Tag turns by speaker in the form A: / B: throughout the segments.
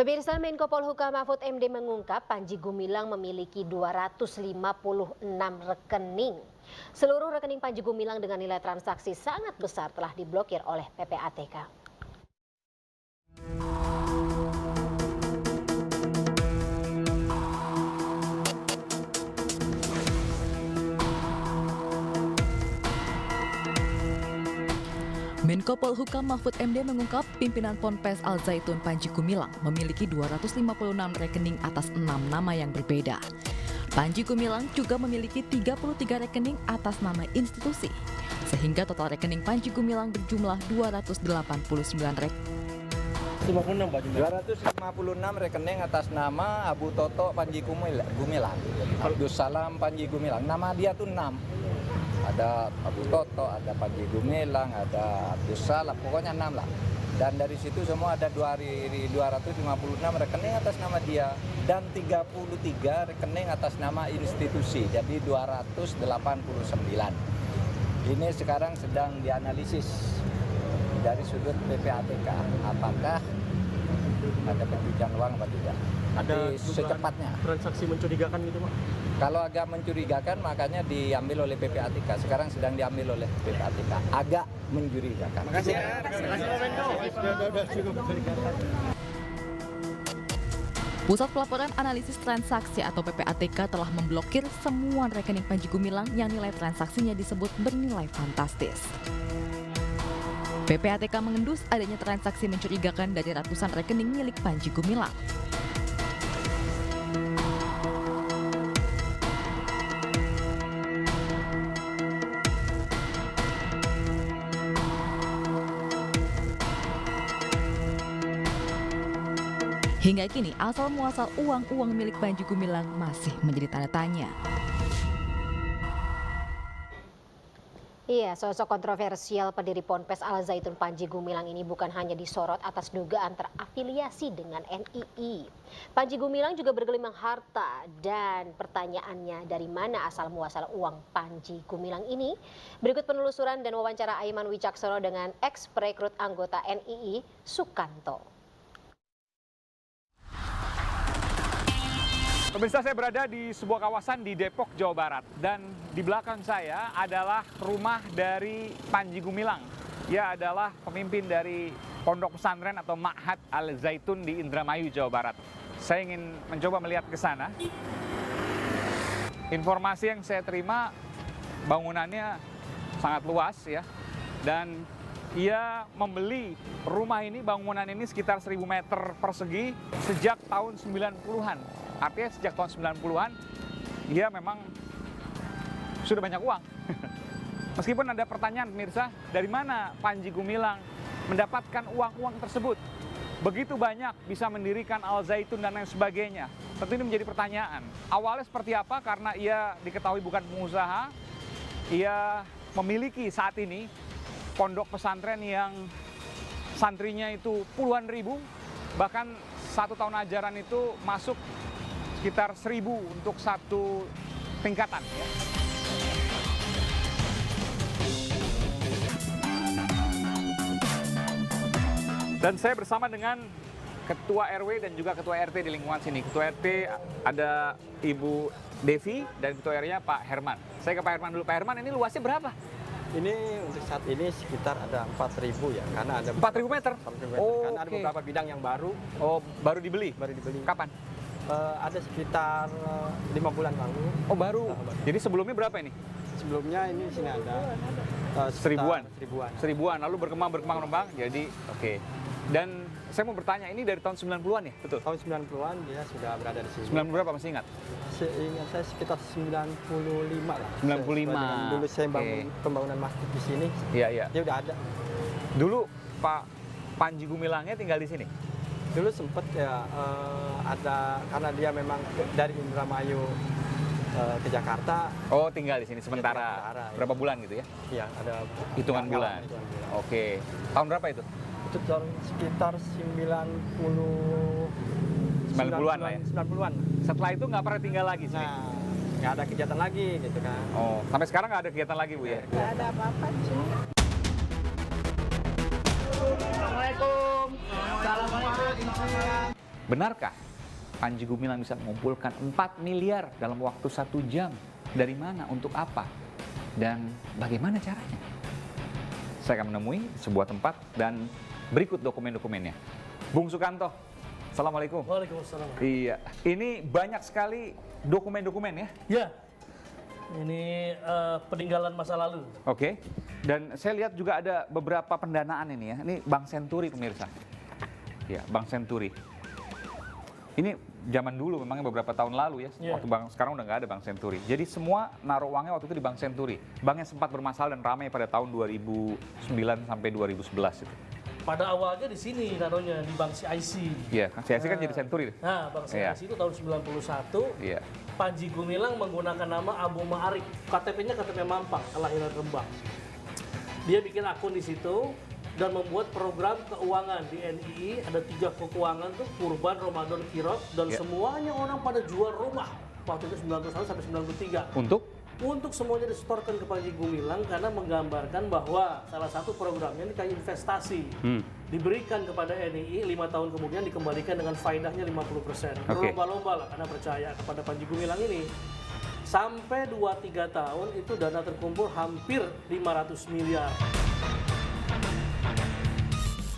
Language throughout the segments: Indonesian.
A: Pemirsa, Menko Polhukam Mahfud MD mengungkap Panji Gumilang memiliki 256 rekening. Seluruh rekening Panji Gumilang dengan nilai transaksi sangat besar telah diblokir oleh PPATK.
B: Menko Polhukam Mahfud MD mengungkap pimpinan Ponpes Al Zaitun Panji Gumilang memiliki 256 rekening atas 6 nama yang berbeda. Panji Gumilang juga memiliki 33 rekening atas nama institusi, sehingga total rekening Panji Gumilang berjumlah 289 rekening.
C: 256 rekening atas nama Abu Toto Panji Gumilang, Abdus Salam Panji Gumilang. Nama dia tuh 6. Ada Abu Toto, ada Panji Gumilang, ada Abdus Salam, pokoknya 6 lah. Dan dari situ semua ada 256 rekening atas nama dia dan 33 rekening atas nama institusi, jadi 289. Ini sekarang sedang dianalisis dari sudut PPATK, apakah ada pencucian uang atau tidak.
D: Ada
C: secepatnya.
D: Transaksi mencurigakan gitu, Pak?
C: Kalau agak mencurigakan makanya diambil oleh PPATK. Sekarang sedang diambil oleh PPATK. Agak mencurigakan.
D: Makasih ya. Makasih Pak Menko.
B: Pusat Pelaporan Analisis Transaksi atau PPATK telah memblokir semua rekening Panji Gumilang yang nilai transaksinya disebut bernilai fantastis. PPATK mengendus adanya transaksi mencurigakan dari ratusan rekening milik Panji Gumilang. Hingga kini asal-muasal uang-uang milik Panji Gumilang masih menjadi tanda tanya.
A: Iya, sosok kontroversial pendiri Ponpes Al Zaitun Panji Gumilang ini bukan hanya disorot atas dugaan terafiliasi dengan NII. Panji Gumilang juga bergelimang harta dan pertanyaannya dari mana asal muasal uang Panji Gumilang ini? Berikut penelusuran dan wawancara Aiman Wicaksono dengan ex-perekrut anggota NII Sukanto.
E: Pemirsa, saya berada di sebuah kawasan di Depok, Jawa Barat. Dan di belakang saya adalah rumah dari Panji Gumilang. Ia adalah pemimpin dari Pondok Pesantren atau Ma'had Al Zaitun di Indramayu, Jawa Barat. Saya ingin mencoba melihat ke sana. Informasi yang saya terima, bangunannya sangat luas ya. Dan ia membeli rumah ini, bangunan ini sekitar 1000 meter persegi sejak tahun 90-an. Artinya sejak tahun 90-an, dia memang sudah banyak uang. Meskipun ada pertanyaan pemirsa, dari mana Panji Gumilang mendapatkan uang-uang tersebut? Begitu banyak bisa mendirikan Al Zaitun dan lain sebagainya. Tentu ini menjadi pertanyaan. Awalnya seperti apa? Karena ia diketahui bukan pengusaha, ia memiliki saat ini pondok pesantren yang santrinya itu puluhan ribu, bahkan 1 tahun ajaran itu masuk sekitar 1000 untuk satu tingkatan. Ya. Dan saya bersama dengan Ketua RW dan juga Ketua RT di lingkungan sini. Ketua RT ada Ibu Devi dan Ketua RW-nya Pak Herman. Saya ke Pak Herman dulu. Pak Herman, ini luasnya berapa?
D: Ini untuk saat ini sekitar ada 4.000 ya, karena ada
E: 4.000 meter?
D: 4.000 meter.
E: Oh,
D: karena ada
E: oke.
D: beberapa bidang yang baru.
E: Oh, baru dibeli?
D: Baru dibeli.
E: Kapan?
D: Ada sekitar 5 bulan lalu.
E: Oh, baru. Jadi sebelumnya berapa ini?
D: Sebelumnya ini di sini ada
E: Seribuan.
D: Seribuan.
E: Lalu berkembang. Jadi oke. Dan saya mau bertanya, ini dari tahun 90-an ya? Betul?
D: Tahun 90-an dia sudah berada di sini.
E: 90 berapa, masih ingat?
D: Seingat saya sekitar 95 lah.
E: 95.
D: Dulu saya bangun
E: Oke.
D: pembangunan masjid di sini.
E: Iya.
D: Dia udah ada.
E: Dulu Pak Panji Gumilangnya tinggal di sini?
D: Dulu sempat ya ada, karena dia memang dari Indramayu ke Jakarta.
E: Oh, tinggal di sini sementara.
D: sementara, ya.
E: Berapa bulan gitu ya?
D: Iya, ada
E: Hitungan bulan. Oke. Tahun berapa itu?
D: Itu tahun sekitar
E: 90-an lah ya?
D: 90-an.
E: Setelah itu nggak pernah tinggal lagi sini?
D: Nah, nggak ada kegiatan lagi gitu kan.
E: Oh, sampai sekarang nggak ada kegiatan lagi, Bu ya?
F: Nggak ada apa-apa di sini.
E: Assalamualaikum. Assalamualaikum. Benarkah Panji Gumilang bisa mengumpulkan 4 miliar dalam waktu 1 jam? Dari mana, untuk apa, dan bagaimana caranya? Saya akan menemui sebuah tempat dan berikut dokumen-dokumennya. Bung Sukanto, Assalamualaikum.
F: Waalaikumsalam.
E: Iya, ini banyak sekali dokumen-dokumen ya?
F: Ya, ini peninggalan masa lalu.
E: Oke, dan saya lihat juga ada beberapa pendanaan ini ya. Ini Bank Senturi pemirsa. Ya, Bank Senturi. Ini zaman dulu memangnya beberapa tahun lalu ya.
F: Yeah.
E: Waktu sekarang udah nggak ada Bank Senturi. Jadi semua naruh uangnya waktu itu di Bank Senturi. Banknya sempat bermasalah dan ramai pada tahun 2009 sampai 2011 itu.
F: Pada awalnya di sini naruhnya di Bank CIC.
E: Iya, CIC kan jadi Senturi.
F: Nah, Bank CIC
E: Iya.
F: itu tahun 91.
E: Iya.
F: Panji Gumilang menggunakan nama Abu Ma'arif. KTP-nya KTP Mampang, kelahiran Rembang. Dia bikin akun di situ dan membuat program keuangan di NII. Ada 3 keuangan tuh, Kurban, Ramadan, Kirot, dan
E: Ya.
F: semuanya orang pada jual rumah. Waktu itu 91 sampai 93. Untuk semuanya disetorkan ke Panji Gumilang karena menggambarkan bahwa salah satu programnya ini kayak investasi. Diberikan kepada NII 5 tahun kemudian dikembalikan dengan faedahnya 50%.
E: Oke.
F: Berlomba-lomba lah karena percaya kepada Panji Gumilang ini. Sampai 2-3 tahun itu dana terkumpul hampir 500 miliar.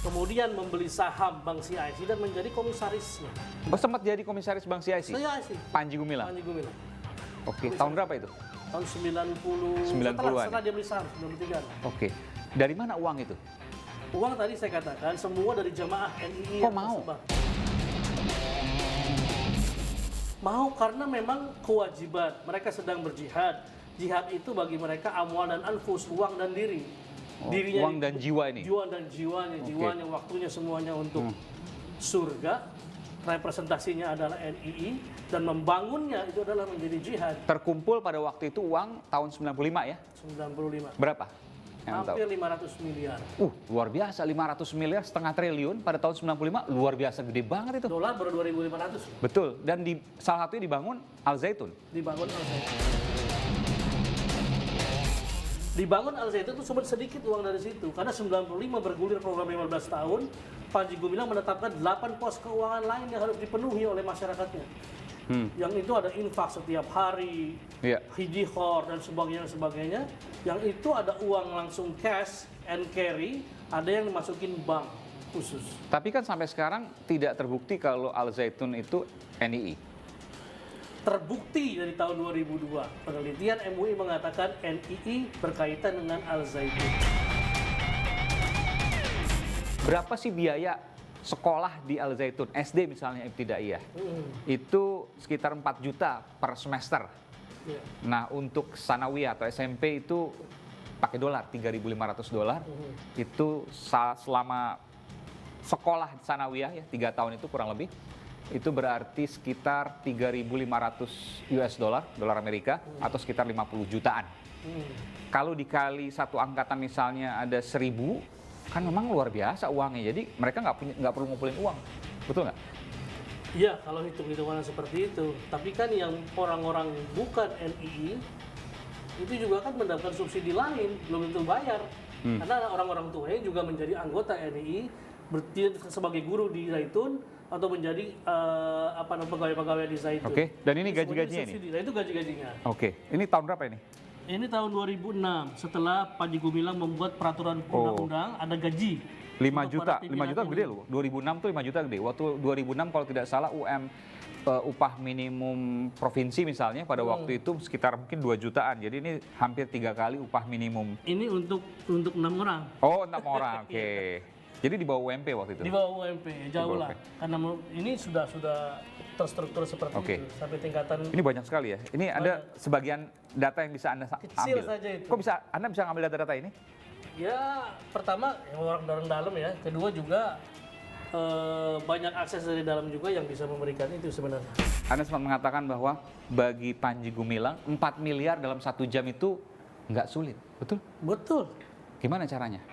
F: Kemudian membeli saham Bank CIC dan menjadi komisarisnya.
E: Oh, sempat jadi komisaris Bank CIC?
F: CIC.
E: Panji Gumilang?
F: Panji Gumilang.
E: Oke, tahun berapa itu?
F: Tahun 90,
E: 90-an.
F: setelah dia beli saham, 93.
E: Oke, dari mana uang itu?
F: Uang tadi saya katakan semua dari jamaah NII.
E: Kok
F: yang
E: mau?
F: tersebar. Mau karena memang kewajiban. Mereka sedang berjihad. Jihad itu bagi mereka amwal dan anfus, uang dan diri.
E: Oh, uang dan jiwa ini?
F: Jiwa dan jiwanya, waktunya semuanya untuk surga. Representasinya adalah NII dan membangunnya itu adalah menjadi jihad.
E: Terkumpul pada waktu itu uang tahun 95 ya?
F: 95.
E: Berapa? Yang
F: Hampir
E: tahu?
F: 500 miliar.
E: Luar biasa, 500 miliar, setengah triliun pada tahun 95, luar biasa gede banget itu.
F: Dolar baru 2.500.
E: Betul, dan salah satunya dibangun Al Zaitun.
F: Dibangun Al Zaitun. Dibangun Al Zaitun itu cuma sedikit uang dari situ. Karena 95 bergulir program 15 tahun, Panji Gumilang menetapkan 8 pos keuangan lain yang harus dipenuhi oleh masyarakatnya. Yang itu ada infak setiap hari,
E: Iya.
F: hijihor dan sebagainya. Yang itu ada uang langsung cash and carry, ada yang dimasukin bank khusus.
E: Tapi kan sampai sekarang tidak terbukti kalau Al Zaitun itu NII.
F: Terbukti dari tahun 2002, penelitian MUI mengatakan NII berkaitan dengan Al Zaitun.
E: Berapa sih biaya sekolah di Al Zaitun? SD misalnya Ibtidaiyah. Itu sekitar 4 juta per semester.
F: Ya.
E: Nah, untuk sanawiyah atau SMP itu pakai dolar, 3.500 dolar. Itu selama sekolah sanawiyah ya, 3 tahun itu kurang lebih. Itu berarti sekitar 3.500 US dollar, dolar Amerika, atau sekitar 50 jutaan. Kalau dikali satu angkatan misalnya ada 1.000, kan memang luar biasa uangnya. Jadi mereka nggak perlu ngumpulin uang, betul nggak?
F: Iya, kalau hitung-hitungan seperti itu. Tapi kan yang orang-orang bukan NII, itu juga kan mendapatkan subsidi lain, belum tentu bayar. Karena orang-orang tuanya juga menjadi anggota NII, sebagai guru di Zaitun, atau menjadi pegawai-pegawai di Zaitun.
E: Oke, dan ini
F: Semuanya
E: gaji-gajinya
F: subsidi. Nah, itu gaji-gajinya.
E: Oke, ini tahun berapa ini?
F: Ini tahun 2006, setelah Panji Gumilang membuat peraturan undang-undang, ada gaji.
E: 5
F: untuk
E: juta,
F: para
E: 5 juta
F: pimpinan
E: gede loh. 2006 tuh 5 juta gede. Waktu 2006 kalau tidak salah upah minimum provinsi misalnya pada waktu itu sekitar mungkin 2 jutaan. Jadi ini hampir 3 kali upah minimum.
F: Ini untuk 6 orang.
E: Oh, 6 orang, oke. Jadi di bawah UMP waktu itu?
F: Di bawah UMP, jauh
E: bawah
F: lah.
E: UMP.
F: Karena ini sudah terstruktur seperti
E: Oke.
F: itu, sampai tingkatan
E: Ini banyak sekali ya. Ini ada sebagian data yang bisa Anda
F: Kecil
E: ambil.
F: saja itu.
E: Kok bisa Anda bisa ngambil data-data ini?
F: ya pertama yang orang dalam ya, kedua juga banyak akses dari dalam juga yang bisa memberikan itu sebenarnya.
E: Anda sempat mengatakan bahwa bagi Panji Gumilang 4 miliar dalam 1 jam itu nggak sulit, betul?
F: Betul.
E: Gimana caranya?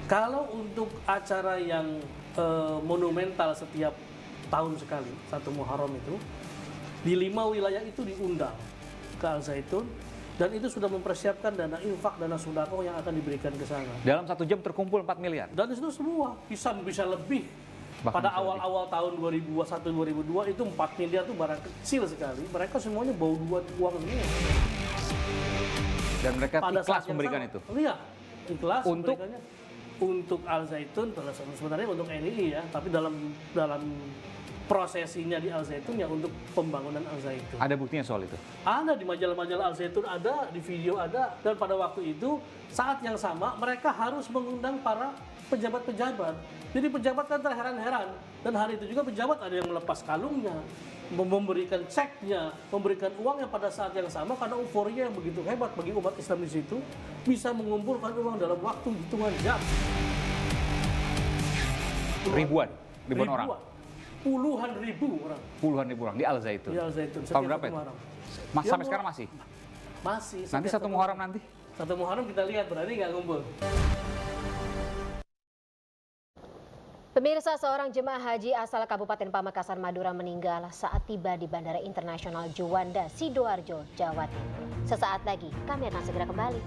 F: Kalau untuk acara yang monumental setiap tahun sekali, satu Muharram itu, di 5 wilayah itu diundang ke Al Zaitun, Dan itu sudah mempersiapkan dana infak, dana sodako yang akan diberikan ke sana.
E: Dalam 1 jam terkumpul 4 miliar.
F: Dan itu semua bisa lebih.
E: Bahkan
F: Pada
E: bisa
F: awal-awal tahun 2021-2002 itu 4 miliar itu barang kecil sekali. Mereka semuanya bau uang semua.
E: Dan mereka
F: Pada
E: ikhlas
F: saat yang
E: memberikan
F: sama.
E: itu.
F: Iya, ikhlas
E: Untuk?
F: memberikannya. Untuk Al Zaitun sebenarnya untuk NII ya, tapi dalam prosesinya di Al Zaitun ya untuk pembangunan Al Zaitun.
E: Ada buktinya soal itu?
F: Ada di majalah-majalah Al Zaitun, ada di video ada, dan pada waktu itu saat yang sama mereka harus mengundang para pejabat-pejabat. Jadi pejabat kan terheran-heran, dan hari itu juga pejabat ada yang melepas kalungnya, memberikan ceknya, memberikan uangnya pada saat yang sama karena euforia yang begitu hebat bagi umat Islam di situ bisa mengumpulkan uang dalam waktu hitungan jam.
E: Ribuan orang.
F: Puluhan ribu orang
E: Puluhan ribu orang di Al Zaitun.
F: di Al Zaitun.
E: Tahun
F: setiap
E: berapa
F: satu
E: itu?
F: Muharram.
E: Sampai sekarang masih?
F: Masih.
E: Nanti
F: setiap
E: 1 Muharram nanti?
F: 1 Muharram kita lihat berani nggak ngumpul.
A: Pemirsa, seorang jemaah haji asal Kabupaten Pamekasan, Madura meninggal saat tiba di Bandara Internasional Juanda, Sidoarjo, Jawa Timur. Sesaat lagi, kami akan segera kembali.